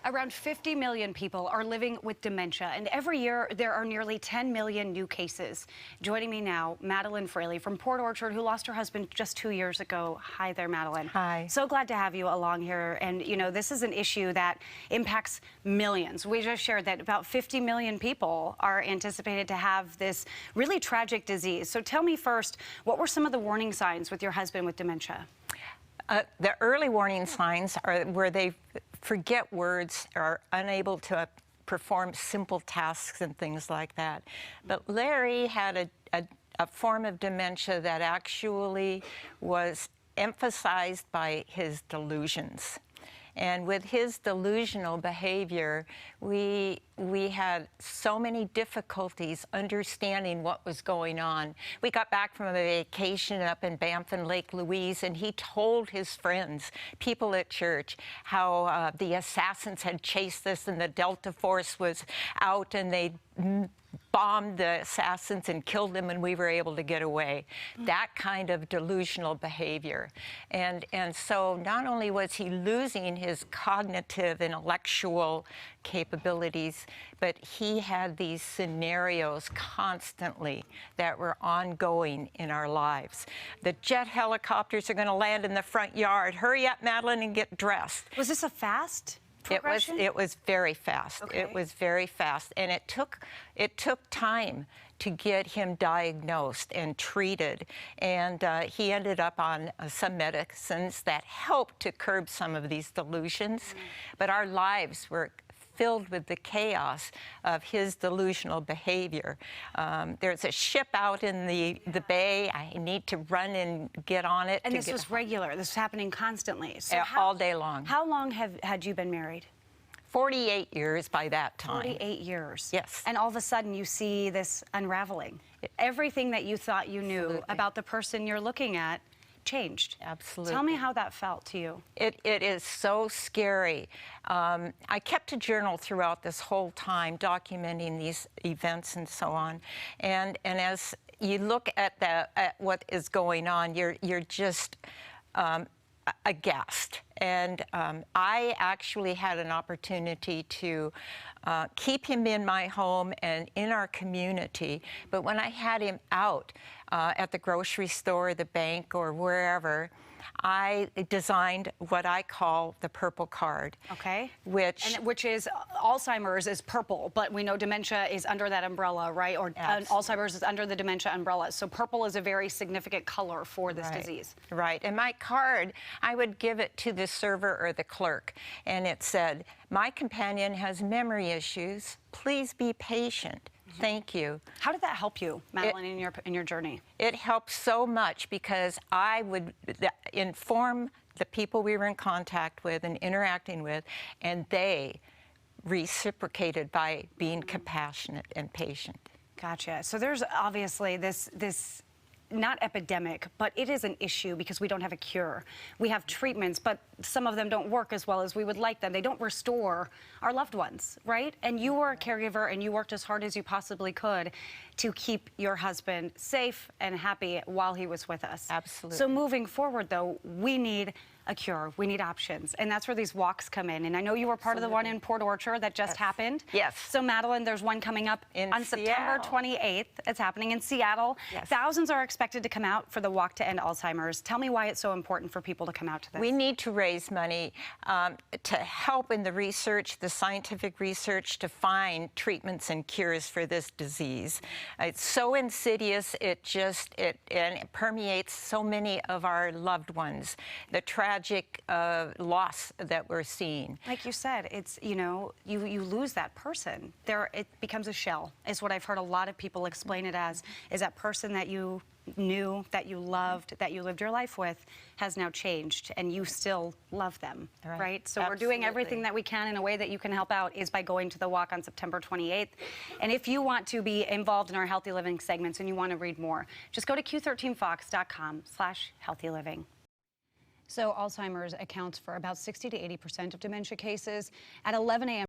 Around 50 million people are living with dementia, and every year there are nearly 10 million new cases. Joining me now, Madeline Fraley from Port Orchard, who lost her husband just 2 years ago. Hi there, Madeline. Hi. So glad to have you along here. And, you know, this is an issue that impacts millions. We just shared that about 50 million people are anticipated to have this really tragic disease. So tell me first, what were some of the warning signs with your husband with dementia? The early warning signs are where they forget words, are unable to perform simple tasks and things like that. But Larry had a form of dementia that actually was emphasized by his delusions. And with his delusional behavior, we had so many difficulties understanding what was going on. We got back from a vacation up in Banff and Lake Louise, and he told his friends, people at church, how the assassins had chased us and the Delta Force was out and they bombed the assassins and killed them, and we were able to get away. That kind of delusional behavior. And so not only was he losing his cognitive, intellectual capabilities, but he had these scenarios constantly that were ongoing in our lives. The jet helicopters are going to land in the front yard. Hurry up, Madeline, and get dressed. Was this a fast progression? It was very fast. Okay. It was very fast, and it took time to get him diagnosed and treated, and he ended up on some medicines that helped to curb some of these delusions. But our lives were filled with the chaos of his delusional behavior. There's a ship out in the bay. I need to run and get on it. And this was regular. This was happening constantly. So all day long. How long had you been married? 48 years by that time. 48 years. Yes. And all of a sudden you see this unraveling. Everything that you thought you knew about the person you're looking at changed. Absolutely. Tell me how that felt to you. It is so scary. I kept a journal throughout this whole time, documenting these events and so on. And as you look at what is going on, you're just aghast. And I actually had an opportunity to keep him in my home and in our community. But when I had him out at the grocery store, the bank, or wherever, I designed what I call the purple card. Okay. Which is Alzheimer's is purple, but we know dementia is under that umbrella, right? Or Alzheimer's is under the dementia umbrella. So purple is a very significant color for this disease. Right. And my card, I would give it to the server or the clerk, and it said, "My companion has memory issues. Please be patient. Thank you." How did that help you, Madeline, in your journey? It helped so much because I would inform the people we were in contact with and interacting with, and they reciprocated by being compassionate and patient. Gotcha. So there's obviously this not epidemic, but it is an issue because we don't have a cure. We have treatments, but some of them don't work as well as we would like them. They don't restore our loved ones, right? And you were a caregiver, and you worked as hard as you possibly could to keep your husband safe and happy while he was with us. Absolutely. So moving forward, though, we need a cure. We need options. And that's where these walks come in. And I know you were part of the one in Port Orchard that just happened. Yes. So, Madeline, there's one coming up on September 28th. It's happening in Seattle. Yes. Thousands are expected to come out for the Walk to End Alzheimer's. Tell me why it's so important for people to come out to this. We need to raise money to help in the research, the scientific research, to find treatments and cures for this disease. It's so insidious, and it permeates so many of our loved ones. The tragic loss that we're seeing. Like you said, it's, you know, you lose that person. It becomes a shell, is what I've heard a lot of people explain it as, is that person that you knew, that you loved, that you lived your life with, has now changed, and you still love them, right? So we're doing everything that we can in a way that you can help out is by going to the walk on September 28th. And if you want to be involved in our Healthy Living segments and you want to read more, just go to q13fox.com/healthyliving. So Alzheimer's accounts for about 60 to 80% of dementia cases. At 11 a.m.